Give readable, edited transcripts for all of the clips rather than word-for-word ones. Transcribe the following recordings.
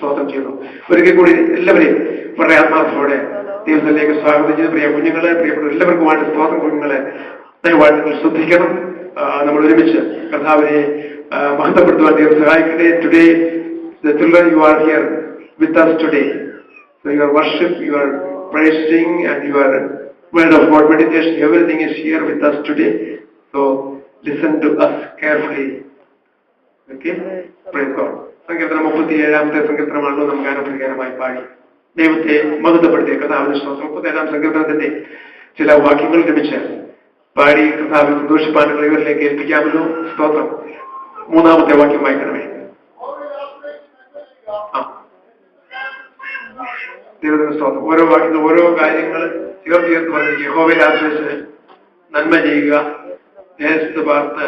സ്തോത്രം ചെയ്യുന്നു. ഒരിക്കൽ കൂടി എല്ലാവരെയും വളരെ ആത്മാർത്ഥത്തോടെ ദൈവത്തിലേക്ക് സ്വാഗതം ചെയ്ത് പ്രിയ കുഞ്ഞുങ്ങളെ, പ്രിയപ്പെട്ട എല്ലാവർക്കുമായിട്ട് സ്തോത്രം. കുഞ്ഞുങ്ങളെ ദയവായി നിങ്ങൾ ശ്രദ്ധിക്കണം. നമ്മൾ ഒരുമിച്ച് കർത്താവിനെ മഹത്വപ്പെടുത്തുവാൻ ദൈവം സഹായിക്കട്ടെ. Today the children, you are here with us today. So your worship, your praising and your word of God meditation, everything is here with us today. So listen to us carefully. Okay? Praise God. സങ്കീർത്തനം 37-ാമത്തെ സങ്കീർത്തനമാണല്ലോ നാം ഗാനപ്രകാരമായി പാടി ദൈവത്തെ മഹത്വപ്പെടുത്തിയ കർത്താവിന്റെ സ്തോത്രം. 37-ാം സങ്കീർത്തനത്തിന്റെ ചില വാക്യങ്ങൾ ലഭിച്ച് പാടി കർത്താവിനെ സന്തോഷിപ്പാനുള്ള ഇവരിലേക്ക് ഏൽപ്പിക്കാമല്ലോ. സ്തോത്രം. 3-ാമത്തെ വാക്യം വായിക്കണമേ. ദൈവത്തിന്റെ സ്തോത്രം. ഓരോ വാക്യത്തിൽ ഓരോ കാര്യങ്ങൾ ചേർത്ത് പറഞ്ഞിരിക്കുക. യഹോവയിൽ ആശ്രയിച്ച് നന്മ ചെയ്യുക, ദേശത്ത് പാർത്ത്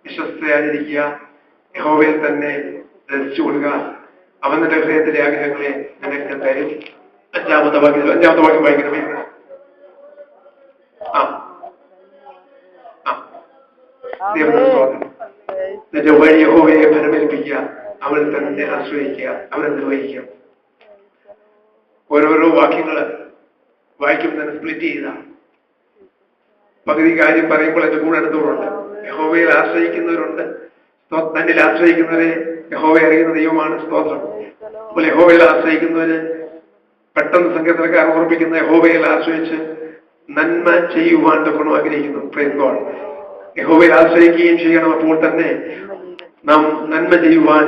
വിശ്വസ്തയായിരിക്കുക, യഹോവയിൽ തന്നെ രസിച്ചു കൊള്ളുക, അവൻ നിന്റെ ഹൃദയത്തിലെ ആഗ്രഹങ്ങളെ നിനക്ക് തരും. 5-ാമത്തെ വാക്യം വായിക്കണമേ. ദൈവത്തിന്റെ സ്തോത്രം. നിന്റെ വഴി യഹോവയെ ഫലമേൽപ്പിക്കുക, അവൻ തന്നെ ആശ്രയിക്കുക, അവനെ നിർവഹിക്കുക. ഓരോരോ വാക്യങ്ങള് വായിക്കുമ്പോൾ തന്നെ സ്പ്ലിറ്റ് ചെയ്ത പകുതി കാര്യം പറയുമ്പോൾ എന്റെ കൂടെ അടുത്തോടുണ്ട്. യഹോവയിൽ ആശ്രയിക്കുന്നവരുണ്ട്, തന്നിൽ ആശ്രയിക്കുന്നവരെ യഹോവയെ അറിയുന്ന ദൈവമാണ്. സ്തോത്രം. അപ്പോൾ യഹോവയിൽ ആശ്രയിക്കുന്നവര് പെട്ടെന്ന് സങ്കീർത്തനക്കാർ ഓർപ്പിക്കുന്ന യഹോവയിൽ ആശ്രയിച്ച് നന്മ ചെയ്യുവാൻ തൊക്കണം ആഗ്രഹിക്കുന്നു. Praise God. യഹോവയിൽ ആശ്രയിക്കുകയും ചെയ്യണം. അപ്പോൾ തന്നെ നാം നന്മ ചെയ്യുവാൻ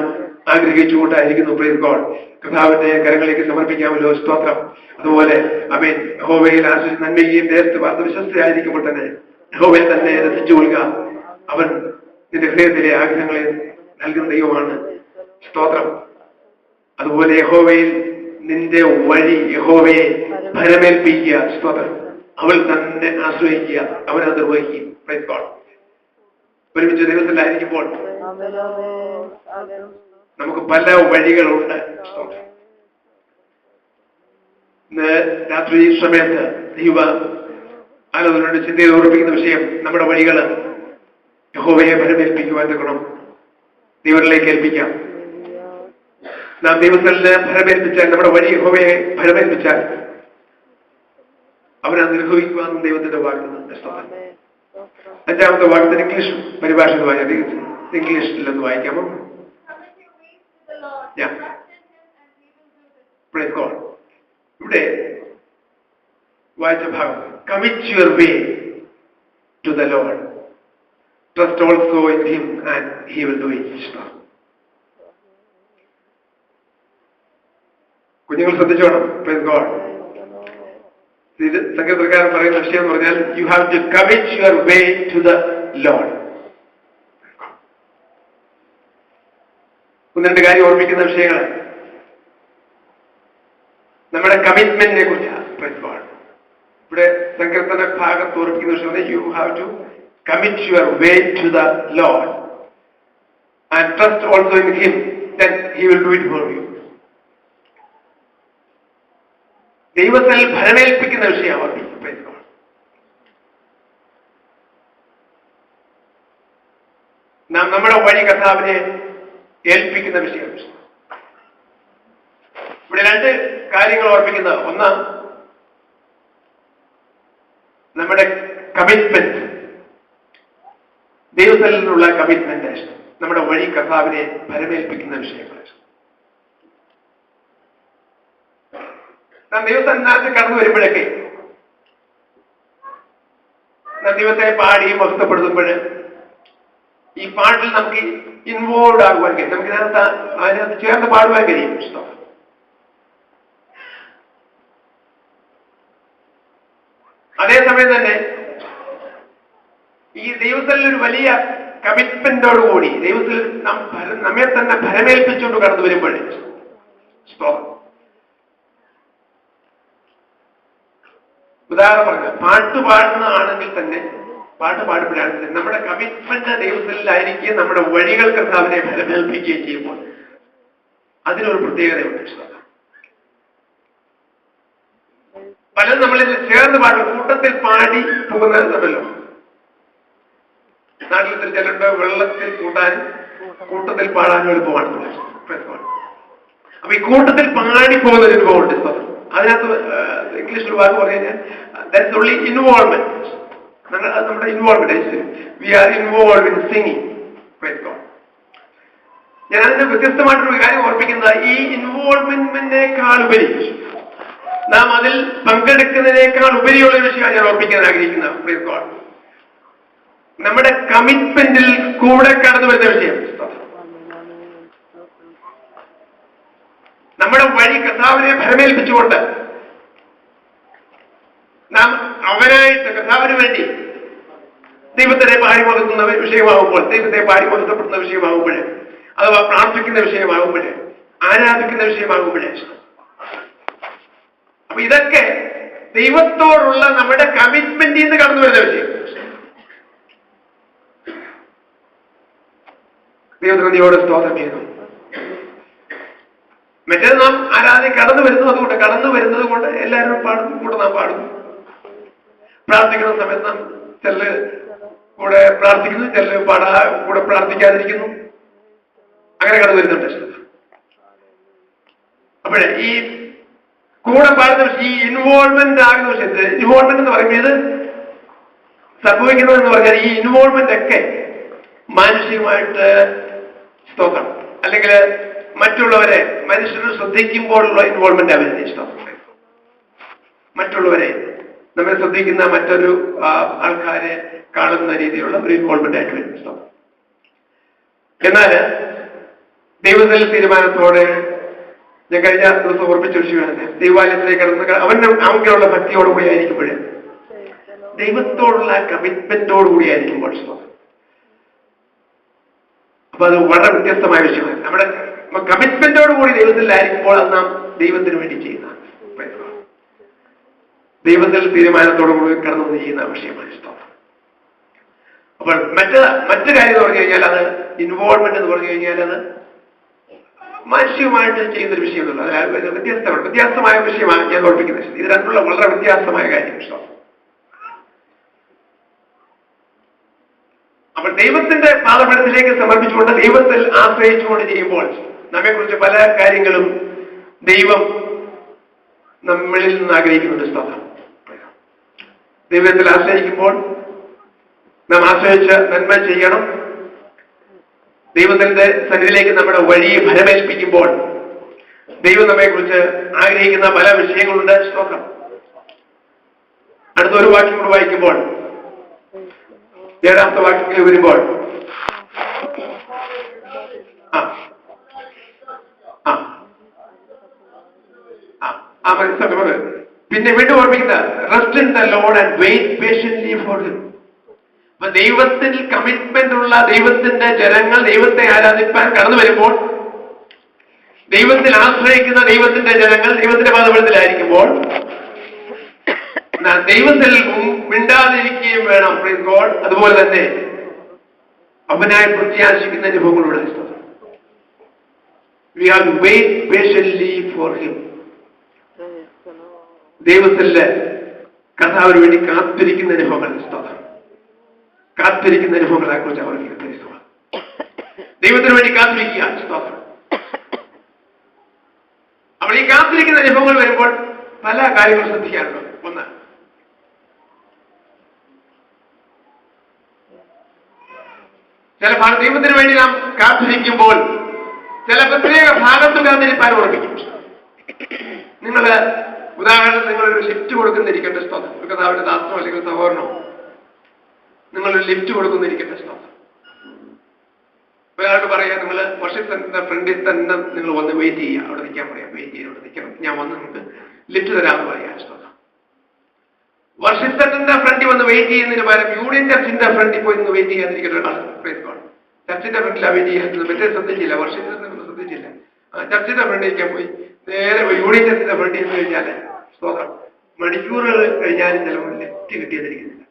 ആഗ്രഹിച്ചുകൊണ്ടായിരിക്കുന്നു. Praise God. കർത്താവിന്റെ കരങ്ങളിലേക്ക് സമർപ്പിക്കാമല്ലോ. സ്തോത്രം. അതുപോലെ ആമേൻ. യഹോവയിൽ ആശ്രയിച്ച് നന്മയും ദേശത്ത് പാർത്ത് വിശ്വസ്തയായിരിക്കുമ്പോൾ തന്നെ യഹോവയിൽ തന്നെ രസിച്ചു കൊള്ളുക, അവൻ നിന്റെ ഹൃദയത്തിലെ ആഗ്രഹങ്ങളെ നൽകുന്ന ദൈവമാണ്. സ്തോത്രം. അതുപോലെ യഹോവയിൽ നിന്റെ വഴി യഹോവയെ ഫലമേൽപ്പിക്കുക. സ്തോത്രം. അവൾ തന്നെ ആശ്രയിക്കുക, അവനത് നിർവഹിക്കും. Praise God. ഒരുമിച്ച് ദൈവത്തിലായിരിക്കുമ്പോൾ നമുക്ക് പല വഴികളുണ്ട്. ഇന്ന് രാത്രി ഈ സമയത്ത് ദൈവ ആലോചനയോട് ചിന്തയിൽ ഓർപ്പിക്കുന്ന വിഷയം നമ്മുടെ വഴികള് യഹോവയെ ഫലമേൽപ്പിക്കുവാൻ ഗുണം ദൈവത്തിലേക്ക് ഏൽപ്പിക്കാം. നാം ദൈവസ്ഥലിന് ഫലമേൽപ്പിച്ചാൽ, നമ്മുടെ വഴി യഹോവയെ ഫലമേൽപ്പിച്ചാൽ അവനെ നിർവഹിക്കുവാനും ദൈവത്തിന്റെ വാഗ്ദത്തം. 5-ാമത്തെ വാഗ്ദത്തം ഇംഗ്ലീഷ് പരിഭാഷ ഇംഗ്ലീഷിലൊന്ന് വായിക്കാമോ? Praise God. ഇവിടെ വായിച്ച ഭാഗം, commit your way to the Lord, trust also in him and he will do it. കുഞ്ഞുങ്ങൾ ശ്രദ്ധിച്ചോണം. Praise God. ഇത് സങ്കീർത്തനക്കാരൻ പറയുന്ന വിഷയം എന്ന് പറഞ്ഞാൽ you have to commit your way to the Lord. ഒന്ന് രണ്ട് കാര്യം ഓർമ്മിക്കുന്ന വിഷയങ്ങൾ നമ്മുടെ കമ്മിറ്റ്മെന്റിനെ കുറിച്ചാണ്. Praise God. ഇവിടെ സങ്കീർത്തന ഭാഗത്ത് ഓർമ്മിക്കുന്ന വിഷയം you have to commit your way to the Lord and trust also in him, then he will do it for you. ദൈവത്തിൽ ഫലമേൽപ്പിക്കുന്ന വിഷയം ഓർമ്മിക്കും. Praise God. നാം നമ്മുടെ വഴി കർത്താവിനെ ഏൽപ്പിക്കുന്ന വിഷയം. ഇവിടെ രണ്ട് കാര്യങ്ങൾ ഓർപ്പിക്കുന്നത്, ഒന്ന് നമ്മുടെ കമ്മിറ്റ്മെന്റ്, ദൈവത്തിൽ നിന്നുള്ള കമ്മിറ്റ്മെന്റ്, നമ്മുടെ വഴി കർത്താവിനെ ഫലമേൽപ്പിക്കുന്ന വിഷയങ്ങൾ. നാം ദൈവത്തിനകത്ത് കടന്നു വരുമ്പോഴൊക്കെ നാം ദൈവത്തെ പാടി മഹത്വപ്പെടുത്തുമ്പോൾ ഈ പാട്ടിൽ നമുക്ക് ഇൻവോൾവ് ആകുവാൻ കഴിയും, നമുക്ക് അതിനകത്ത് ചേർന്ന് പാടുവാൻ കഴിയും. അതേസമയം തന്നെ ഈ ദൈവത്തിൽ ഒരു വലിയ കമ്മിറ്റ്മെന്റോടുകൂടി ദൈവത്തിൽ നമ്മെ തന്നെ ഫലമേൽപ്പിച്ചുകൊണ്ട് കടന്നു വരുമ്പോൾ ഉദാഹരണം പറഞ്ഞ പാട്ട് പാടുന്നതാണെങ്കിൽ തന്നെ, പാട്ട് പാടുമ്പോഴാണെങ്കിൽ നമ്മുടെ കമ്മിറ്റ്മെന്റ് ദൈവത്തിലായിരിക്കുകയും നമ്മുടെ വഴികൾ കർത്താവിനെ ഫലമേൽപ്പിക്കുകയും ചെയ്യുമ്പോൾ അതിനൊരു പ്രത്യേകതയുണ്ട്. പലരും നമ്മളിൽ ചേർന്ന് പാടും, കൂട്ടത്തിൽ പാടി പോകുന്നതല്ലോ. നാട്ടിൽ ചിലരുടെ വെള്ളത്തിൽ കൂട്ടാനും കൂട്ടത്തിൽ പാടാനും എളുപ്പമാണ്. അപ്പൊ ഈ കൂട്ടത്തിൽ പാടിപ്പോകുന്ന ഒരു അനുഭവമുണ്ട്. അതിനകത്ത് ഇംഗ്ലീഷിൽ വാക്ക് പറഞ്ഞു കഴിഞ്ഞാൽ ദാറ്റ്സ് ഓൺലി ഇൻവോൾവ്മെന്റ്. നമ്മുടെ involvement, we are involve in singing. ഞാൻ അതിന് വ്യത്യസ്തമായിട്ടൊരു കാര്യം ഓർപ്പിക്കുന്നത്, ഈ ഇൻവോൾവ്മെന്റിനേക്കാൾ ഉപരി നാം അതിൽ പങ്കെടുക്കുന്നതിനേക്കാൾ ഉപരിയുള്ള വിഷയമാണ് ഞാൻ ഓർപ്പിക്കാൻ ആഗ്രഹിക്കുന്നത്. നമ്മുടെ കമ്മിറ്റ്മെന്റിൽ കൂടെ കടന്നു വരുന്ന വിഷയം, നമ്മുടെ വഴി കർത്താവിനെ ഭരമേൽപ്പിച്ചുകൊണ്ട് നാം അവനായിട്ട് കർത്താവിന് വേണ്ടി ദൈവത്തിനെ പാടിമകത്തുന്ന വിഷയമാകുമ്പോൾ, ദൈവത്തെ പാടിമകത്തപ്പെടുന്ന വിഷയമാകുമ്പോൾ, അഥവാ പ്രാർത്ഥിക്കുന്ന വിഷയമാകുമ്പോൾ, ആരാധിക്കുന്ന വിഷയമാകുമ്പോൾ, അപ്പൊ ഇതൊക്കെ ദൈവത്തോടുള്ള നമ്മുടെ കമ്മിറ്റ്മെന്റിൽ നിന്ന് കടന്നു വരുന്ന വിഷയം. ദൈവത്തിനോട് സ്തോത്രം ചെയ്യുന്നു. മറ്റേത് നാം ആരാധന കടന്നു വരുന്നു, അതുകൊണ്ട് കടന്നു വരുന്നത് കൊണ്ട് എല്ലാവരും പാടുന്നു, കൂടെ നാം പാടുന്നു. പ്രാർത്ഥിക്കുന്ന സമയത്ത് നാം ചില കൂടെ പ്രാർത്ഥിക്കുന്നു, ചില കൂടെ പ്രാർത്ഥിക്കാതിരിക്കുന്നു, അങ്ങനെ കടന്നു വരുന്നുണ്ട്. അപ്പോഴേ ഈ കൂടെ പാടുന്ന ഈ ഇൻവോൾവ്മെന്റ് ആകുന്ന വിഷയത്തിൽ, ഇൻവോൾവ്മെന്റ് എന്ന് പറയുന്നത് സംഭവിക്കുന്നതെന്ന് പറഞ്ഞാൽ ഈ ഇൻവോൾവ്മെന്റ് ഒക്കെ മാനുഷികമായിട്ട് സ്തോത്രം, അല്ലെങ്കിൽ മറ്റുള്ളവരെ മനുഷ്യർ ശ്രദ്ധിക്കുമ്പോഴുള്ള ഇൻവോൾവ്മെന്റ് അവരുടെ ഇഷ്ടം. മറ്റുള്ളവരെ നമ്മെ ശ്രദ്ധിക്കുന്ന മറ്റൊരു ആൾക്കാരെ കാണുന്ന രീതിയിലുള്ള ഒരു ഇൻവോൾവ്മെന്റ് ആയിട്ട് വരുന്ന ഇഷ്ടം. എന്നാൽ ദൈവത്തിൽ തീരുമാനത്തോടെ ഞാൻ കഴിഞ്ഞ ദിവസം ഓർപ്പിച്ച വിഷയമാണ്, ദൈവാലയത്തിലേക്ക് കടന്ന് അവനുള്ള ഭക്തിയോടുകൂടി ആയിരിക്കുമ്പോഴേ, ദൈവത്തോടുള്ള കമ്മിറ്റ്മെന്റോടുകൂടി ആയിരിക്കുമ്പോൾ, അപ്പൊ അത് വളരെ വ്യത്യസ്തമായ വിഷയമാണ്. നമ്മുടെ കമ്മിറ്റ്മെന്റോടുകൂടി ദൈവത്തിലായിരിക്കുമ്പോൾ അത് നാം ദൈവത്തിന് വേണ്ടി ചെയ്യുന്ന, ദൈവത്തിൽ തീരുമാനത്തോടുകൂടി കടന്നു ചെയ്യുന്ന വിഷയമാണ് ഇഷ്ടം. അപ്പോൾ മറ്റു കാര്യം എന്ന് പറഞ്ഞു കഴിഞ്ഞാൽ, അത് ഇൻവോൾവ്മെന്റ് എന്ന് പറഞ്ഞു കഴിഞ്ഞാൽ അത് മാനുഷികമായിട്ട് ചെയ്യുന്നൊരു വിഷയമല്ല, അത് വ്യത്യസ്തമായ വിഷയമാണ് ഞാൻ ഓർപ്പിക്കുന്നത്. ഇത് രണ്ടുള്ള വളരെ വ്യത്യാസമായ കാര്യം ഇഷ്ടം. അപ്പോൾ ദൈവത്തിന്റെ പാദപീഠത്തിലേക്ക് സമർപ്പിച്ചുകൊണ്ട് ദൈവത്തിൽ ആശ്രയിച്ചുകൊണ്ട് ചെയ്യുമ്പോൾ നമ്മെക്കുറിച്ച് പല കാര്യങ്ങളും ദൈവം നമ്മളിൽ നിന്ന് ആഗ്രഹിക്കുന്നുണ്ട്. സ്തോത്രം. ദൈവത്തിൽ ആശ്രയിക്കുമ്പോൾ നാം ആശ്രയിച്ച് നന്മ ചെയ്യണം. ദൈവത്തിന്റെ സന്നിധിയിലേക്ക് നമ്മുടെ വഴിയെ ഫലമേൽപ്പിക്കുമ്പോൾ ദൈവം നമ്മെക്കുറിച്ച് ആഗ്രഹിക്കുന്ന പല വിഷയങ്ങളുണ്ട്. സ്തോത്രം. അടുത്തൊരു വാക്യം കൂടെ വായിക്കുമ്പോൾ, 7ാമത്തെ വാക്യത്തിൽ വരുമ്പോൾ, പിന്നെ വീണ്ടും ഓർമ്മിക്കുന്ന rest in the Lord and wait patiently for him. അപ്പൊ ദൈവത്തിൽ കമ്മിറ്റ്മെന്റ് ഉള്ള ദൈവത്തിന്റെ ജനങ്ങൾ ദൈവത്തെ ആരാധിപ്പാൻ കടന്നു വരുമ്പോൾ, ദൈവത്തിൽ ആശ്രയിക്കുന്ന ദൈവത്തിന്റെ ജനങ്ങൾ ദൈവത്തിന്റെ പാദപീഠത്തിലായിരിക്കുമ്പോൾ ദൈവത്തിൽ മിണ്ടാതിരിക്കുകയും വേണം. Praise God. അതുപോലെ തന്നെ അവനായി പ്രത്യാശിക്കുന്ന അനുഭവങ്ങളുടെ we have to wait patiently for him. ദൈവത്തിന്റെ കർത്താവിന് വേണ്ടി കാത്തിരിക്കുന്ന അനുഭവങ്ങൾ, കാത്തിരിക്കുന്ന അനുഭവങ്ങളെ കുറിച്ച് അവർക്ക് പരിശ്രമം. ദൈവത്തിന് വേണ്ടി കാത്തിരിക്കുക. സ്തോത്രം. അപ്പോൾ ഈ കാത്തിരിക്കുന്ന അനുഭവങ്ങൾ വരുമ്പോൾ പല കാര്യങ്ങൾ ശ്രദ്ധിക്കാറുണ്ട്. ഒന്ന്, ചില ദൈവത്തിന് വേണ്ടി നാം കാത്തിരിക്കുമ്പോൾ ചില പ്രത്യേക ഭാഗത്ത് കാത്തിരിപ്പാൻ ഉറപ്പിക്കും. നിങ്ങള് ഉദാഹരണത്തിന് നിങ്ങളൊരു ലിഫ്റ്റ് കൊടുക്കുന്നിരിക്കേണ്ട സ്തോത്രം, കർത്താവിന്റെ ദാസനോ അല്ലെങ്കിൽ സഹോദരനോ നിങ്ങളൊരു ലിഫ്റ്റ് കൊടുക്കുന്നിരിക്കേണ്ട സ്തോത്രം. ഒരാളോട് പറയാം, നിങ്ങൾ വർഷത്തിന്റെ ഫ്രണ്ടിൽ തന്നെ നിങ്ങൾ വന്ന് വെയിറ്റ് ചെയ്യുക, അവിടെ നിൽക്കാൻ പറയാം, വെയിറ്റ് ചെയ്ത് അവിടെ നിൽക്കണം, ഞാൻ വന്ന് നിങ്ങൾക്ക് ലിഫ്റ്റ് തരാമെന്ന് പറയാം. സ്തോത്രം. വർഷത്തിന്റെ ഫ്രണ്ടിൽ വന്ന് വെയിറ്റ് ചെയ്യുന്നതിന് പകരം യൂണിയൻ ചർച്ചിന്റെ ഫ്രണ്ടിൽ പോയി നിന്ന് വെയിറ്റ് ചെയ്യാതിരിക്കുന്ന ഒരാൾ. ചർച്ചിന്റെ ഫ്രണ്ടിലാണ് വെയിറ്റ് ചെയ്യാൻ മറ്റേ ശ്രദ്ധിച്ചില്ല, വർഷത്തിൽ ശ്രദ്ധിച്ചില്ല. ചർച്ചിന്റെ ഫ്രണ്ടിലേക്ക് പോയി നേരെ യൂണിയൻ ചർച്ചിന്റെ ഫ്രണ്ടിൽ നിന്ന് കഴിഞ്ഞാൽ സ്തോത്രം മണിക്കൂറുകൾ കഴിഞ്ഞാലും ചിലപ്പോൾ ലിഫ്റ്റ് കിട്ടിയതിരിക്കുന്നില്ല.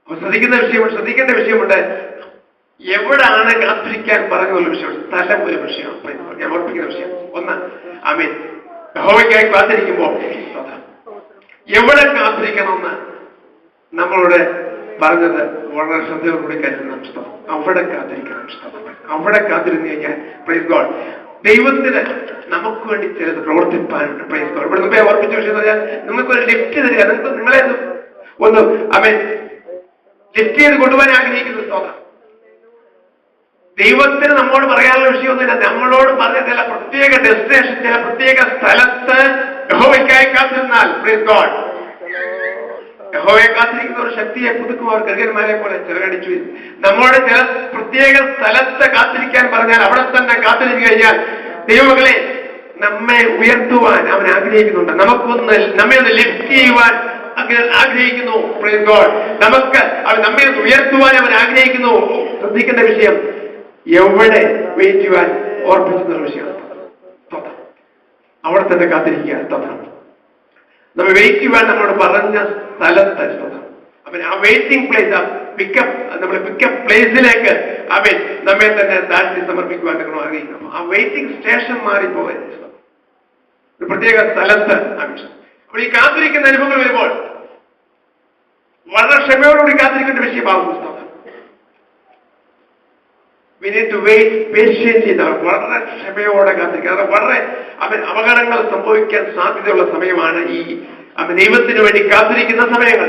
അപ്പൊ ശ്രദ്ധിക്കേണ്ട വിഷയമുണ്ട്. എവിടാണ് കാത്തിരിക്കാൻ പറഞ്ഞ ഒരു വിഷയമുണ്ട്, സ്ഥലം ഒരു വിഷയമാണ് ഞാൻ ഓർപ്പിക്കുന്ന വിഷയം. ഒന്ന്, ആമേൻ, യഹോവയ്ക്കായി കാത്തിരിക്കുമ്പോൾ എവിടെ കാത്തിരിക്കണമെന്ന് നമ്മളുടെ പറഞ്ഞത് വളരെ ശ്രദ്ധയോടുകൂടി കരുതണം. പുസ്തകം അവിടെ കാത്തിരിക്കണം. പുസ്തകം അവിടെ കാത്തിരുന്ന് കഴിഞ്ഞാൽ പ്രൈസ് ഗോഡ് ദൈവത്തിന് നമുക്ക് വേണ്ടി ചിലത് പ്രവർത്തിപ്പാനുണ്ട്. Price God. ഇവിടെ മുമ്പേ ഓർമ്മിച്ച വിഷയം എന്ന് പറഞ്ഞാൽ നിങ്ങൾക്കൊരു ലിഫ്റ്റ് തരിക, നിങ്ങൾക്ക് നിങ്ങളെ ഒന്ന് ലിഫ്റ്റ് ചെയ്ത് കൊണ്ടുപോകാൻ ആഗ്രഹിക്കുന്ന സ്തോത്രം. ദൈവത്തിന് നമ്മോട് പറയാനുള്ള വിഷയമൊന്നുമില്ല. നമ്മളോട് പറഞ്ഞ ചില പ്രത്യേക ഡെസ്റ്റിനേഷൻ, ചില പ്രത്യേക സ്ഥലത്ത് യഹോവയ്ക്കായി കാത്തിരുന്നാൽ പ്രൈസ് ഗോഡ് യഹോവയെ കാത്തിരിക്കുന്ന ഒരു ശക്തിയെ പുതുക്കുവാൻ ഗർഗന്മാരെ പോലെ ചിറകടിച്ചു. നമ്മോട് ചില പ്രത്യേക സ്ഥലത്ത് കാത്തിരിക്കാൻ പറഞ്ഞാൽ അവിടെ തന്നെ കാത്തിരിച്ചു കഴിഞ്ഞാൽ ദൈവമക്കളെ നമ്മെ ഉയർത്തുവാൻ അവൻ ആഗ്രഹിക്കുന്നുണ്ട്. നമ്മെ ഒന്ന് ലിഫ്റ്റ് ചെയ്യുവാൻ ആഗ്രഹിക്കുന്നു. പ്രൈസ് ഗോഡ് നമ്മെ ഉയർത്തുവാൻ അവൻ ആഗ്രഹിക്കുന്നു. ശ്രദ്ധിക്കേണ്ട വിഷയം എവിടെ വെയിറ്റ് ചെയ്യുവാൻ ഓർപ്പിക്കുന്ന വിഷയം. അവിടെ തന്നെ കാത്തിരിക്കുക. നമ്മൾ വെയിറ്റ് ചെയ്യുവാൻ നമ്മളോട് പറഞ്ഞ സ്ഥലത്ത് അവൻ ആ വെയിറ്റിംഗ് പ്ലേസ്, നമ്മുടെ പിക്കപ്പ് പ്ലേസിലേക്ക് അവൻ നമ്മെ തന്നെ താഴ്ത്തി സമർപ്പിക്കുവാൻ ആഗ്രഹിക്കുന്നു. ആ വെയിറ്റിംഗ് സ്റ്റേഷൻ മാറിപ്പോകരുത്. ഒരു പ്രത്യേക സ്ഥലത്ത് അപ്പോൾ ഈ കാത്തിരിക്കുന്ന അനുഭവങ്ങൾ വരുമ്പോൾ വളരെ ക്ഷമയോടുകൂടി കാത്തിരിക്കേണ്ട വിഷയമാകുന്നു. We need to wait patiently. വളരെ ക്ഷമയോടെ കാത്തിരിക്കുക. വളരെ അപകടങ്ങൾ സംഭവിക്കാൻ സാധ്യതയുള്ള സമയമാണ് ഈ ദൈവത്തിന് വേണ്ടി കാത്തിരിക്കുന്ന സമയങ്ങൾ.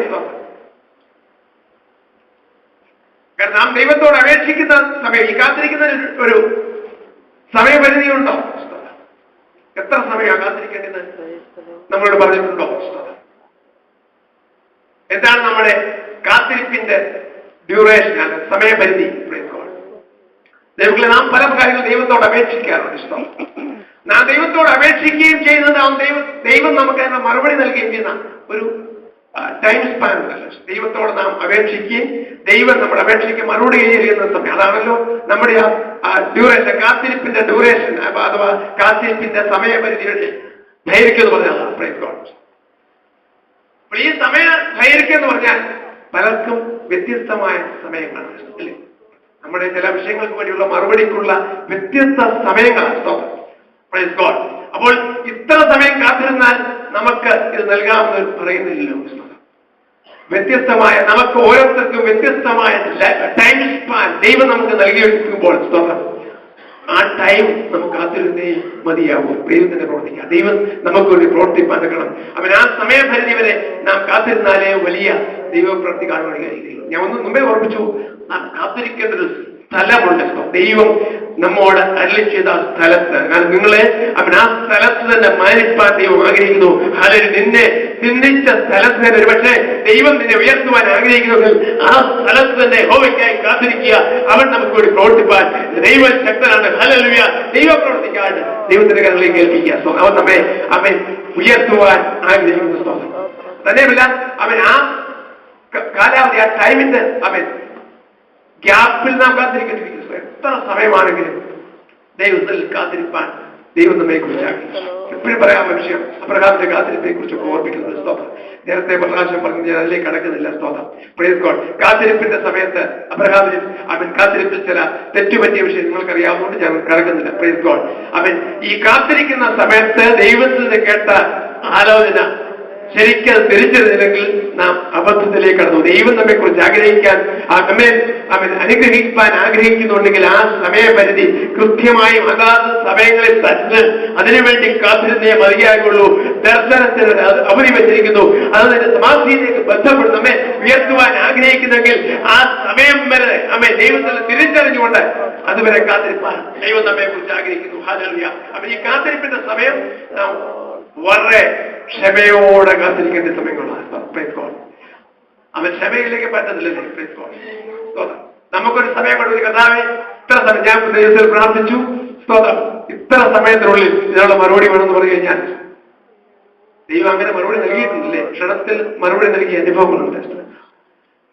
കാരണം നാം ദൈവത്തോട് അപേക്ഷിക്കുന്ന സമയം, ഈ കാത്തിരിക്കുന്നതിന് ഒരു സമയപരിധി ഉണ്ടോ? എത്ര സമയമാണ് കാത്തിരിക്കേണ്ടത് നമ്മളോട് പറഞ്ഞിട്ടുണ്ടോ? എന്താണ് നമ്മുടെ കാത്തിരിപ്പിന്റെ ഡ്യൂറേഷൻ, സമയപരിധി? ദൈവങ്ങളെ നാം പല കാര്യങ്ങൾ ദൈവത്തോട് അപേക്ഷിക്കാറുണ്ട്. ഇഷ്ടം നാം ദൈവത്തോട് അപേക്ഷിക്കുകയും ചെയ്യുന്നത് ദൈവം നമുക്ക് അതിനുള്ള മറുപടി നൽകുകയും ചെയ്യുന്ന ഒരു ടൈം സ്പാൻ ഉണ്ടല്ലോ. ദൈവത്തോട് നാം അപേക്ഷിക്കുകയും ദൈവം നമ്മുടെ അപേക്ഷയ്ക്ക് മറുപടി ചെയ്യുന്ന സമയം, അതാണല്ലോ നമ്മുടെ ആ ഡ്യൂറേഷൻ, കാത്തിരിപ്പിന്റെ ഡ്യൂറേഷൻ അഥവാ കാത്തിരിപ്പിന്റെ സമയപരിധിയുടെ ദൈർഘ്യം എന്ന് പറഞ്ഞാൽ പ്രൈസ് ഗോഡ്. അപ്പോൾ ഈ സമയ ദൈർഘ്യം എന്ന് പറഞ്ഞാൽ പലർക്കും വ്യത്യസ്തമായ സമയങ്ങളാണ് അല്ലേ? നമ്മുടെ ചില വിഷയങ്ങൾക്ക് വേണ്ടിയുള്ള മറുപടിക്കുള്ള വ്യത്യസ്ത സമയങ്ങളാണ്. Praise God. അപ്പോൾ ഇത്ര സമയം കാത്തിരുന്നാൽ നമുക്ക് ഇത് പറയാമെന്ന് പറയുന്നില്ലല്ലോ. വ്യത്യസ്തമായ, നമുക്ക് ഓരോരുത്തർക്കും വ്യത്യസ്തമായ ടൈം സ്പാൻ ദൈവം നമുക്ക് നൽകിയെടുക്കുമ്പോൾ ആ ടൈം നമുക്ക് കാത്തിരുന്നേ മതിയാവും. ദൈവത്തിന്റെ പ്രവർത്തിക്കുക, ദൈവം നമുക്ക് വേണ്ടി പ്രവർത്തിപ്പാൻ നിൽക്കണം. അവൻ ആ സമയപരിധി വരെ നാം കാത്തിരുന്നാലേ വലിയ ദൈവപ്രവൃത്തി കാണുവാൻ കഴിയുകയുള്ളൂ. ഞാൻ ഒന്ന് മുമ്പേ ഓർമ്മിച്ചു, നാം കാത്തിരിക്കേണ്ട ഒരു സ്ഥലമുണ്ട്. ദൈവം നമ്മോട് അരുളി ചെയ്ത ആ സ്ഥലത്ത്, കാരണം നിങ്ങളെ അവൻ ആ സ്ഥലത്ത് തന്നെ മാനിപ്പാൻ ദൈവം ആഗ്രഹിക്കുന്നു. അല്ലെങ്കിൽ നിന്നെ നിന്ദിച്ച സ്ഥലത്ത് തന്നെ ഒരുപക്ഷെ ദൈവം നിന്നെ ഉയർത്തുവാൻ ആഗ്രഹിക്കുന്നെങ്കിൽ ആ സ്ഥലത്ത് തന്നെ യഹോവയ്ക്കായി കാത്തിരിക്കുക. അവൻ നമുക്ക് വേണ്ടി പ്രവർത്തിപ്പാൻ ദൈവം ശക്തനാണ്. ഹല്ലേലൂയ. ദൈവം പ്രവർത്തിക്കാൻ ദൈവത്തിന്റെ കരങ്ങളിലേക്ക് ഏൽപ്പിക്കുക. അവൻ ഉയർത്തുവാൻ ആഗ്രഹിക്കുന്നു. തന്നെയല്ല അവൻ ആ കാലാവധി, ആ ടൈമിന്റെ ഗ്യാപ്പിൽ നാം കാത്തിരിക്കേണ്ടിയിരിക്കുന്നു. എത്ര സമയമാണെങ്കിലും ദൈവത്തിൽ കാത്തിരിപ്പാൻ ദൈവം നമ്മെ കുറിച്ചാക്കി. എപ്പോഴും പറയാൻ വിഷയം അബ്രഹാമിന്റെ കാത്തിരിപ്പിനെ കുറിച്ചൊക്കെ ഓർമ്മിക്കുന്നത്. സ്തോത്രം. നേരത്തെ പ്രകാശം പറഞ്ഞു, ഞാൻ അതിലേക്ക് കടക്കുന്നില്ല. സ്തോത്രം. Praise God. കാത്തിരിപ്പിന്റെ സമയത്ത് അവൻ കാത്തിരിപ്പിൽ ചില തെറ്റുപറ്റിയ വിഷയം നിങ്ങൾക്കറിയാവുന്നതുകൊണ്ട് ഞാൻ കടക്കുന്നില്ല. Praise God. ഈ കാത്തിരിക്കുന്ന സമയത്ത് ദൈവത്തിന് കേട്ട ആലോചന ശരിക്കും തിരിച്ചറിഞ്ഞില്ലെങ്കിൽ നാം അബദ്ധത്തിലേക്ക് കടന്നു. ദൈവം നമ്മെ കുറിച്ച് ആഗ്രഹിക്കാൻ, അവൻ അനുഗ്രഹിക്കാൻ ആഗ്രഹിക്കുന്നുണ്ടെങ്കിൽ ആ സമയപരിധി കൃത്യമായും അതാത് സമയങ്ങളിൽ തന്നെ അതിനുവേണ്ടി കാത്തിരുന്നേ മതിയാകുള്ളൂ. ദർശനത്തിന് അവധി വെച്ചിരിക്കുന്നു. അത് സമാധിയിലേക്ക് ബന്ധപ്പെട്ട് നമ്മെ ഉയർത്തുവാൻ ആഗ്രഹിക്കുന്നെങ്കിൽ ആ സമയം വരെ ദൈവത്തിൽ തിരിച്ചറിഞ്ഞുകൊണ്ട് അതുവരെ കാത്തിരിപ്പാൻ ദൈവം നമ്മെ കുറിച്ച് ആഗ്രഹിക്കുന്നു. ഹല്ലേലൂയ. ഈ കാത്തിരിപ്പിന്റെ സമയം നാം വളരെ ക്ഷമയോടെ കാത്തിരിക്കേണ്ട സമയങ്ങളാണ്. അവൻ ക്ഷമയിലേക്ക് പറ്റുന്നില്ലല്ലേ? നമുക്കൊരു സമയം കൊടുത്തു, കർത്താവേ ഇത്ര സമയം ഞാൻ ദൈവത്തിൽ പ്രാർത്ഥിച്ചു, സ്തോത്രം, ഇത്ര സമയത്തിനുള്ളിൽ ഇതിനുള്ള മറുപടി വേണമെന്ന് പറഞ്ഞു കഴിഞ്ഞാൽ ദൈവം അങ്ങനെ മറുപടി നൽകിയിട്ടില്ലേ? ക്ഷണത്തിൽ മറുപടി നൽകിയ അനുഭവങ്ങളുണ്ട്.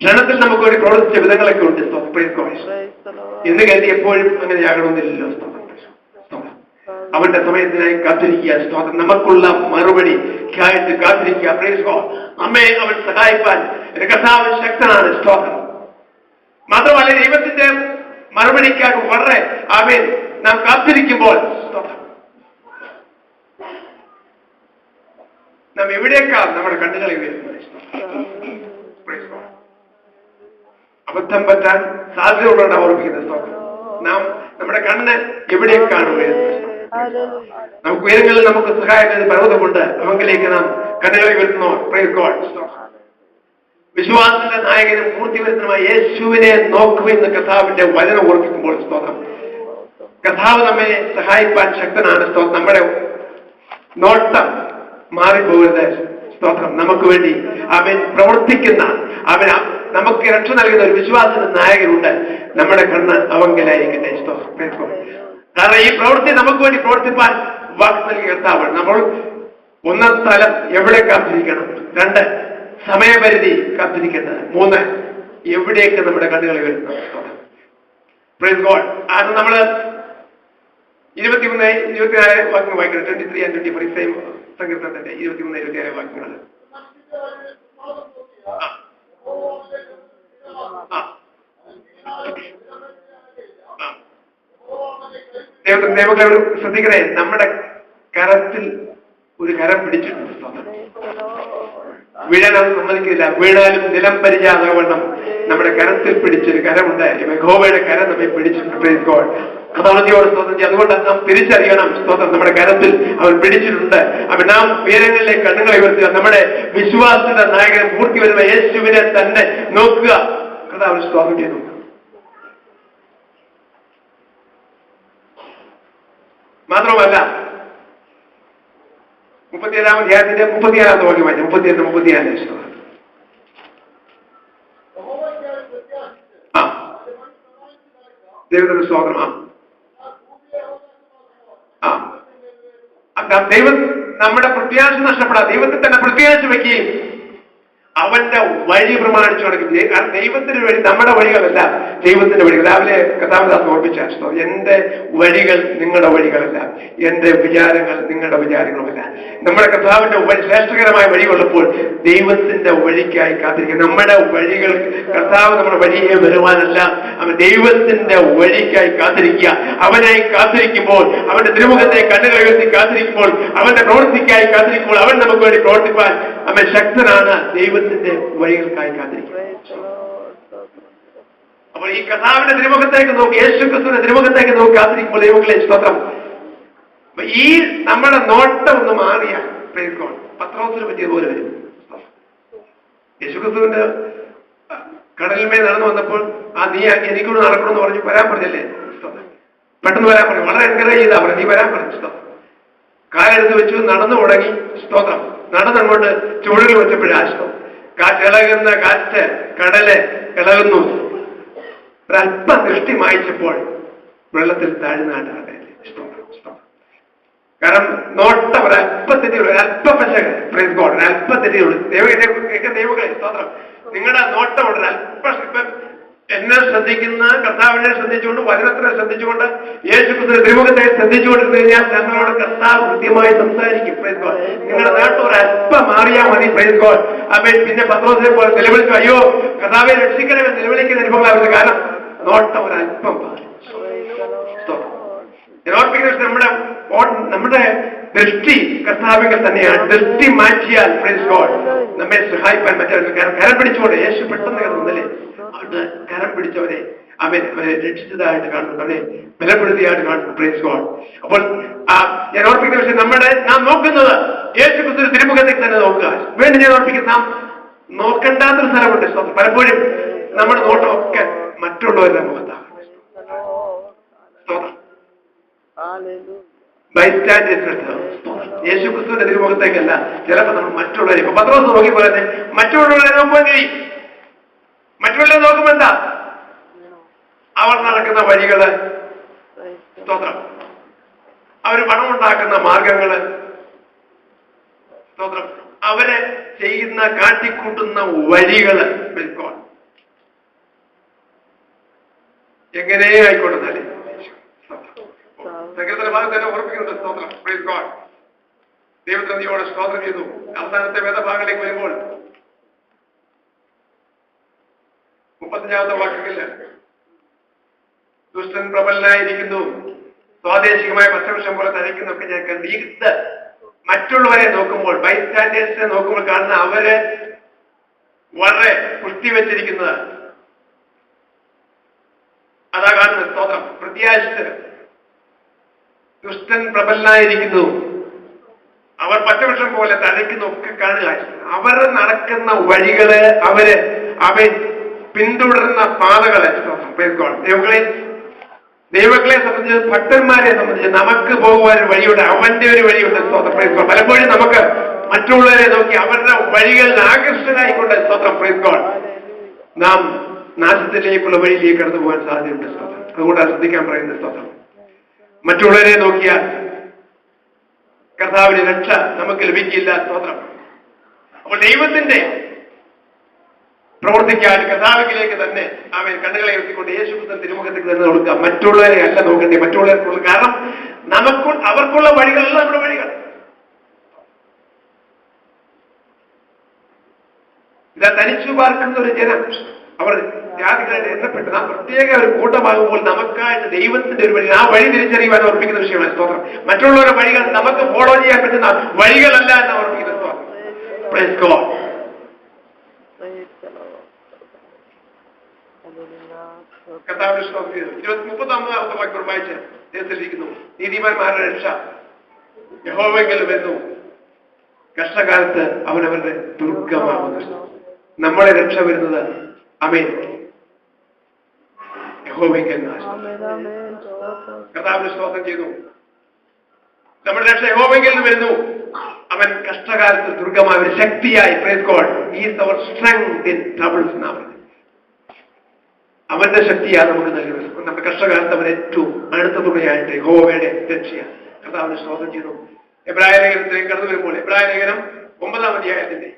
ക്ഷണത്തിൽ നമുക്ക് വേണ്ടി പ്രവർത്തിച്ച വിധങ്ങളൊക്കെ ഉണ്ട്. എന്ന് കരുതി എപ്പോഴും അങ്ങനെയാകണമെന്നില്ലല്ലോ. അവന്റെ സമയത്തിനായി കാത്തിരിക്കുക. സ്തോത്രം. നമുക്കുള്ള മറുപടിക്കായിട്ട് കാത്തിരിക്കുക. Praise God. നമ്മെ അവൻ സഹായിപ്പാൻ കർത്താവ് ശക്തനാണ്. സ്തോത്രം. മാത്രമല്ല ദൈവത്തിന്റെ മറുപടിക്കായി വളരെ നാം കാത്തിരിക്കുമ്പോൾ നാം എവിടേക്കാണ് നമ്മുടെ കണ്ണുകളിൽ വരുന്നത്? അബദ്ധം പറ്റാൻ സാധ്യതയുള്ളതാണ് ഓർമ്മിക്കുന്നത്. നാം നമ്മുടെ കണ്ണ് എവിടെ കാണുകയാണ്? നമുക്ക് ഉയരങ്ങളിൽ നമുക്ക് സഹായിക്കുന്ന പർവ്വതമുണ്ട്, അവങ്കിലേക്ക് നാം കണ്ണുകളെ വരുത്തുന്നു. Praise God. വിശ്വാസത്തിന്റെ നായകനും പൂർത്തിവരുത്തനുമായ യേശുവിനെ നോക്കുമെന്ന് കർത്താവിന്റെ വചനം ഓർമ്മിക്കുമ്പോൾ സ്തോത്രം. കർത്താവ് നമ്മെ സഹായിപ്പാൻ ശക്തനാണ്. സ്തോത്രം. നമ്മുടെ നോട്ടം മാറിപ്പോകരുത്. സ്തോത്രം. നമുക്ക് വേണ്ടി അവൻ പ്രവർത്തിക്കുന്ന, അവൻ നമുക്ക് രക്ഷ നൽകുന്ന ഒരു വിശ്വാസത്തിന്റെ നായകനുണ്ട്. നമ്മുടെ കണ്ണ് അവങ്കലായിരിക്കട്ടെ. സ്തോത്രം. കാരണം ഈ പ്രവൃത്തി നമുക്ക് വേണ്ടി പ്രവർത്തിപ്പാൻ വാക്ക് നൽകിയ കർത്താവാണ്. നമ്മൾ ഒന്നാം സ്ഥലം എവിടെ കാത്തിരിക്കണം, 2 സമയപരിധി കാത്തിരിക്കേണ്ടത്, 3 എവിടേക്ക് നമ്മുടെ കണ്ണുകൾ വരുന്നു. Praise God. അത് നമ്മള് 23, 24 വാക്യങ്ങൾ വായിക്കണം. 23 and 24 സെയിം സങ്കീർത്തനത്തിന്റെ 23, 24 വാക്യങ്ങൾ. ദൈവങ്ങളോട് ശ്രദ്ധിക്കണേ. നമ്മുടെ കരത്തിൽ ഒരു കരം പിടിച്ചിട്ടുണ്ട്. വീഴാൻ അത് സമ്മതിക്കില്ല. വീണാലും നിലം പരിചാതവണ്ണം നമ്മുടെ കരത്തിൽ പിടിച്ചൊരു കരമുണ്ട്. യഹോവയുടെ കരം നമ്മെ പിടിച്ചിട്ടുണ്ട്. Praise God. കഥാവതിയോട് സ്തോത്രം ചെയ്യും. അതുകൊണ്ട് നാം തിരിച്ചറിയണം. സ്തോത്രം. നമ്മുടെ കരത്തിൽ അവൻ പിടിച്ചിട്ടുണ്ട്. അവൻ നാം ഉയരങ്ങളിലേക്ക് കണ്ണുകളെ ഉയർത്തുക. നമ്മുടെ വിശ്വാസത്തിന്റെ നായകൻ പൂർത്തി വരുന്ന യേശുവിനെ തന്നെ നോക്കുക. കഥാവ് സ്തോത്രം ചെയ്തു. മാത്രമല്ല 37-ാം അധ്യായത്തിന്റെ 37-ാമത്തെ വാക്യം വായിച്ചു. 38, 34. ദൈവത്തിന്റെ സ്തോത്രം. ദൈവം നമ്മുടെ പ്രത്യാശ നഷ്ടപ്പെടാം. ദൈവത്തിൽ തന്നെ പ്രത്യാശ വയ്ക്കുകയും അവന്റെ വഴി പ്രമാണിച്ചു നടക്കുകയും. കാരണം ദൈവത്തിന്റെ വഴി നമ്മുടെ വഴികളല്ല, ദൈവത്തിന്റെ വഴികൾ. രാവിലെ കഥാവദാസ് ഓർപ്പിച്ച എന്റെ വഴികൾ നിങ്ങളുടെ വഴികളല്ല, എന്റെ വിചാരങ്ങൾ നിങ്ങളുടെ വിചാരങ്ങളുമല്ല. നമ്മുടെ കർത്താവിന്റെ ശ്രേഷ്ഠകരമായ വഴികളുള്ളപ്പോൾ ദൈവത്തിന്റെ വഴിക്കായി കാത്തിരിക്കുക. നമ്മുടെ വഴികൾ കർത്താവ് നമ്മുടെ വഴിയെ വരുവാനല്ല, അവൻ ദൈവത്തിന്റെ വഴിക്കായി കാത്തിരിക്കുക. അവനായി കാത്തിരിക്കുമ്പോൾ, അവന്റെ തിരുമുഖത്തെ കണ്ണുകൾ ഉയർത്തി കാത്തിരിക്കുമ്പോൾ, അവന്റെ പ്രവൃത്തിക്കായി കാത്തിരിക്കുമ്പോൾ അവൻ നമുക്ക് വേണ്ടി പ്രവർത്തിപ്പാൻ അവൻ ശക്തനാണ്. ദൈവത്തിന്റെ വഴികൾക്കായി കാത്തിരിക്കുക. അപ്പോൾ ഈ കർത്താവിന്റെ തിരുമുഖത്തേക്ക് നോക്കി, യേശു ക്രിസ്തുവിന്റെ തിരുമുഖത്തേക്ക് നോക്കി കാത്തിരിക്കുമ്പോൾ ദൈവങ്ങളെ സ്തോത്രം. ഈ നമ്മുടെ നോട്ടം ഒന്ന് മാറിയാൽ പ്രൈസ് ഗോഡ് പത്രോസിനെ പറ്റിയതുപോലെ വരും. യേശു ക്രിസ്തുവിന്റെ കടലിന്മേൽ നടന്നു വന്നപ്പോൾ നീ എനിക്കൂടെ നടക്കണമെന്ന് പറഞ്ഞ് വരാൻ പറഞ്ഞല്ലേ? പെട്ടെന്ന് വരാൻ പറഞ്ഞു. വളരെ എൻകറേജ് ചെയ്താ പറഞ്ഞു. നീ വരാൻ പറഞ്ഞു. സ്തോത്രം. കാലെടുത്ത് വെച്ചു നടന്നു തുടങ്ങി. സ്തോത്രം. നടന്നങ്ങോട്ട് ചുവടുകൾ വെച്ചപ്പോഴാശം കാറ്റിളകുന്ന കാറ്റ് കടല് ഇളകുന്നു. ഒരല്പം ദൃഷ്ടി മായിച്ചപ്പോൾ വെള്ളത്തിൽ താഴ്ന്നാണ് കടല്. കാരണം നോട്ടം ഒരല്പത്തിനുള്ള ഒരല്പശക പ്രൈസ് ഗോഡ് ഒരല്പത്തിനുള്ള ദൈവങ്ങളെ സ്തോത്രം. നിങ്ങളുടെ നോട്ടം ഉണ്ട് ഒരല്പം. എന്നെ ശ്രദ്ധിക്കുന്ന കർത്താവിനെ ശ്രദ്ധിച്ചുകൊണ്ട്, വചനത്തിനെ ശ്രദ്ധിച്ചുകൊണ്ട്, യേശു ക്രിസ്തുവിന്റെ തിരുമുഖത്തെ ശ്രദ്ധിച്ചുകൊണ്ടിരുന്നു കഴിഞ്ഞാൽ ഞങ്ങളോട് കർത്താവ് കൃത്യമായി സംസാരിക്കും. Praise God. നിങ്ങളുടെ നാട്ടിൽ ഒരല്പം മാറിയാൽ മതി. Praise God. അവൻ പിന്നെ പത്രോസിനെ പോലെ നിലവിളിച്ചു, അയ്യോ കർത്താവെ രക്ഷിക്കണമെന്ന് നിലവിളിക്കുന്ന അനുഭവങ്ങളായിരുന്നു. കാരണം നോട്ടം ഒരല്പം മാറി. നമ്മുടെ ദൃഷ്ടി കർത്താവികൾ തന്നെയാണ്. ദൃഷ്ടി മാറ്റിയാൽ പ്രൈസ് ഗോഡ് നമ്മെ സഹായിക്കാൻ പറ്റാൻ. കരം പിടിച്ചുകൊണ്ട് യേശു പെട്ടെന്ന് കയറുന്നല്ലേ, അവിടെ കരം പിടിച്ചവരെ അവരെ രക്ഷിച്ചതായിട്ട് കാണുന്നു, അവരെ ബലപ്പെടുത്തിയായിട്ട് കാണുന്നു. Praise God. അപ്പോൾ ഞാൻ ഓർപ്പിക്കുന്ന വിഷയം, നാം നോക്കുന്നത് യേശു ക്രിസ്തുവിന്റെ തിരുമുഖത്തേക്ക് തന്നെ നോക്കുക. വീണ്ടും ഞാൻ ഓർപ്പിക്കുന്നത്, നാം നോക്കണ്ടാത്തൊരു സ്ഥലമുണ്ട്. പലപ്പോഴും നമ്മുടെ നോട്ടമൊക്കെ മറ്റുള്ളവരുടെ മുഖത്താണ്. യേശു ക്രിസ്തുവിന്റെ തിരുമുഖത്തേക്കല്ല, ചിലപ്പോൾ നമ്മൾ മറ്റുള്ളവരെ. ഇപ്പൊ പത്രോസ് നോക്കിയപ്പോൾ തന്നെ മറ്റുള്ളവരെ നോക്കുവാൻ കഴിയും. മറ്റുള്ളവരെ നോക്കുമ്പോ എന്താ? അവർ നടക്കുന്ന വഴികള്, സ്തോത്രം, അവര് പണമുണ്ടാക്കുന്ന മാർഗങ്ങള്, സ്തോത്രം, അവരെ ചെയ്യുന്ന കാട്ടിക്കൂട്ടുന്ന വഴികള്, എങ്ങനെ ആയിക്കോട്ടെ തന്നെ സങ്കീർത്തന ഭാഗത്ത് തന്നെ ഓർപ്പിക്കുന്നുണ്ട്. സ്തോത്രം. Praise God. ദൈവത്തിനോട് സ്തോത്രം ചെയ്തു. അവസാനത്തെ വേദഭാഗങ്ങളിലേക്ക് വരുമ്പോൾ 35-ാമത്തെ വാക്യത്തില് ദുഷ്ടൻ പ്രബലനായിരിക്കുന്നു, സ്വാദേശികമായ പച്ചവൃക്ഷം പോലെ തഴയ്ക്കുന്നൊക്കെ ഞാൻ കണ്ടു. ഇത് മറ്റുള്ളവരെ നോക്കുമ്പോൾ, ബൈസ്റ്റാൻഡേഴ്സിനെ നോക്കുമ്പോൾ കാണുന്ന അവരെ വളരെ പുഷ്ടി വെച്ചിരിക്കുന്നത്, അതാ കാണുന്നത്. സ്തോത്രം. പ്രത്യാശിതർ. ദുഷ്ടൻ പ്രബലനായിരിക്കുന്നു, അവർ പച്ചവൃക്ഷം പോലെ തഴയ്ക്കുന്നു ഒക്കെ കാണുക. അവർ നടക്കുന്ന വഴികള്, അവൻ പിന്തുടരുന്ന പാതകളെ ദൈവങ്ങളെ സംബന്ധിച്ച്, ഭക്തന്മാരെ സംബന്ധിച്ച് നമുക്ക് പോകുവാൻ ഒരു വഴിയുണ്ട്, അവന്റെ ഒരു വഴിയുണ്ട്. സ്തോത്രം. പലപ്പോഴും നമുക്ക് മറ്റുള്ളവരെ നോക്കി അവരുടെ വഴികളിൽ ആകർഷകനായിക്കൊണ്ട് സ്തോത്രം നാം നാശത്തിലേക്കുള്ള വഴിയിലേക്ക് കടന്നു പോകാൻ സാധ്യതയുണ്ട്. സ്തോത്രം. അതുകൊണ്ടാണ് ശ്രദ്ധിക്കാൻ പറയുന്നത്. സ്തോത്രം. മറ്റുള്ളവരെ നോക്കിയാൽ കർത്താവിന്റെ രക്ഷ നമുക്ക് ലഭിക്കില്ല. സ്തോത്രം. അപ്പോൾ ദൈവത്തിന്റെ പ്രവർത്തിക്കാൻ കർത്താവിലേക്ക് തന്നെ അവൻ കണ്ണുകളെ ഉയർത്തിക്കൊണ്ട് യേശുക്രിസ്തുവിന്റെ തിരുമുഖത്തേക്ക് തന്നെ കൊടുക്കുക. മറ്റുള്ളവരെ അല്ല നോക്കണ്ടേ, മറ്റുള്ളവർക്കുള്ള. കാരണം അവർക്കുള്ള വഴികളല്ല നമ്മുടെ വഴികൾ. ഇതാ തനിച്ചു പാർക്കുന്ന ഒരു ജനം, അവർ ജാതികളായിട്ട് എണ്ണപ്പെട്ടു. നാം പ്രത്യേക ഒരു കൂട്ടമാകുമ്പോൾ നമുക്കായിട്ട് ദൈവത്തിന്റെ ഒരു വഴി, ആ വഴി തിരിച്ചറിയുവാൻ ഓർപ്പിക്കുന്ന വിഷയമാണ്. സ്തോത്രം. മറ്റുള്ളവരുടെ വഴികൾ നമുക്ക് ഫോളോ ചെയ്യാൻ പറ്റുന്ന വഴികളല്ല എന്ന് ഓർപ്പിക്കുന്ന സ്തോത്രം. Praise God. കർത്താവിന്റെ 30-ാമത്തെ വാക്യം വായിച്ച് ദേശത്തിലിരിക്കുന്നു. നീതിമാന്മാരുടെ രക്ഷ യഹോവയിൽ വരുന്നു, കഷ്ടകാലത്ത് അവനവരുടെ ദുർഗമാകുന്നു. നമ്മുടെ രക്ഷ വരുന്നത് ആമേൻ യഹോവയിൽ കർത്താവിന്റെ സ്തോത്രം ചെയ്തു. നമ്മുടെ രക്ഷ യഹോവയിൽ നിന്ന് വരുന്നു, അവൻ കഷ്ടകാലത്ത് ദുർഗമായ ഒരു ശക്തിയായി. Praise God. He is our strength in troubles. അവന്റെ ശക്തിയാണ് നമുക്ക് നൽകുന്നത്. നമ്മുടെ കഷ്ടകാലത്ത് അവൻ ഏറ്റവും അടുത്ത തുണയായിട്ട് യഹോവയുടെ രക്ഷയാണ്. കർത്താവിന്റെ സ്തോത്രം ചെയ്തു. എബ്രായ ലേഖനത്തിലേക്ക് കടന്നു വരുമ്പോൾ എബ്രായ ലേഖനം 9-ാം അധ്യായത്തിന്റെ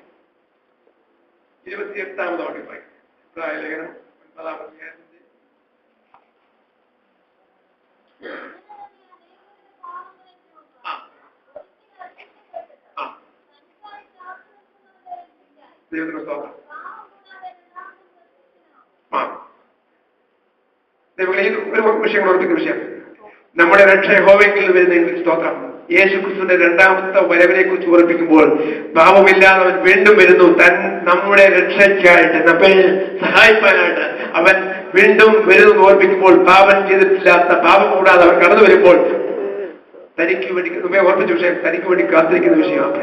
28-ാമത് വാക്യം വായിക്കും. എബ്രായ ലേഖനം 9-ാം അധ്യായത്തിന്റെ ദൈവത്തിന്റെ സ്തോത്രം. ഒരു വിഷയം ഓർപ്പിക്കുന്ന വിഷയം, നമ്മുടെ രക്ഷ യഹോവയിൽ വരുന്ന സ്തോത്രം. യേശുക്രിസ്തുവിന്റെ രണ്ടാമത്തെ വരവിനെ കുറിച്ച് ഓർപ്പിക്കുമ്പോൾ പാപമില്ലാതെ അവൻ വീണ്ടും വരുന്നു. നമ്മുടെ രക്ഷയ്ക്കായിട്ട്, നമ്മെ സഹായിക്കാനായിട്ട് അവൻ വീണ്ടും വരുന്നു ഓർപ്പിക്കുമ്പോൾ, പാപം ചെയ്തിട്ടില്ലാത്ത, പാപം കൂടാതെ അവൻ കടന്നു വരുമ്പോൾ തനിക്ക് വേണ്ടി നമ്മെ ഓർപ്പിച്ച വിഷയം, തനിക്ക് വേണ്ടി കാത്തിരിക്കുന്ന വിഷയമാണ്.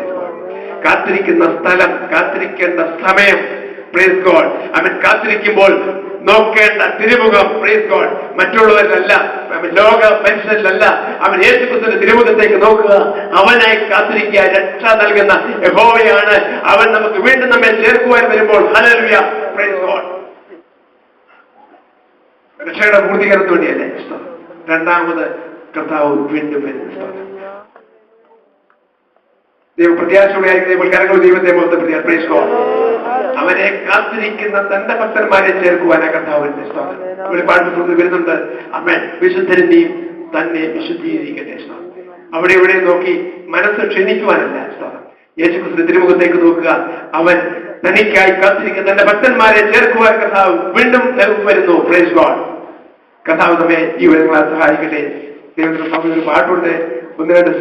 കാത്തിരിക്കുന്ന സ്ഥലം, കാത്തിരിക്കേണ്ട സമയം. Praise God. അവൻ കാത്തിരിക്കുമ്പോൾ നോക്കേണ്ട തിരുമുഖം, പ്രൈസ് ഗോഡ്, മറ്റുള്ളവരിലല്ല, ലോക മനുഷ്യരിലല്ല, അവൻ യേശുക്രിസ്തുവിന്റെ തിരുമുഖത്തേക്ക് നോക്കുക. അവനായി കാത്തിരിക്കുക. രക്ഷ നൽകുന്ന യഹോവയാണ് അവൻ. നമുക്ക് വീണ്ടും നമ്മെ ചേർക്കുവാൻ വരുമ്പോൾ ഹല്ലേലൂയ, പ്രൈസ് ഗോഡ്. രക്ഷയുടെ പൂർത്തീകരണത്തിന് വേണ്ടിയല്ലേ രണ്ടാമത് കർത്താവ് വീണ്ടും വരുന്നു. ദൈവം പ്രത്യാശയോടെ ആയിരിക്കും കരങ്ങൾ ദൈവത്തെ മഹത്വപ്പെടുത്തിയാൽ. Praise God. അവനെ കാത്തിരിക്കുന്ന തന്റെ ഭക്തന്മാരെ ചേർക്കുവാനാ കർത്താവിന്റെ സ്തോത്രം. വെളിപ്പാട് വരുന്നുണ്ട്. അമേൻ. വിശുദ്ധരന്റെയും തന്നെ വിശുദ്ധീകരിക്കട്ടെ. അവിടെ ഇവിടെ നോക്കി മനസ്സ് ക്ഷണിക്കുവാനല്ല. സ്തോത്രം. യേശുക്രിസ്തുവിന്റെ തിരുമുഖത്തേക്ക് നോക്കുക. അവൻ തനിക്കായി കാത്തിരിക്കുന്ന തന്റെ ഭക്തന്മാരെ ചേർക്കുവാൻ കർത്താവ് വീണ്ടും വരുന്നു. Praise God. കർത്താവ് നമ്മെ ഈ വരങ്ങളാൽ സഹായിക്കട്ടെ. ദൈവത്തിന്റെ ഒരു പാട്ടുണ്ട്. 1-2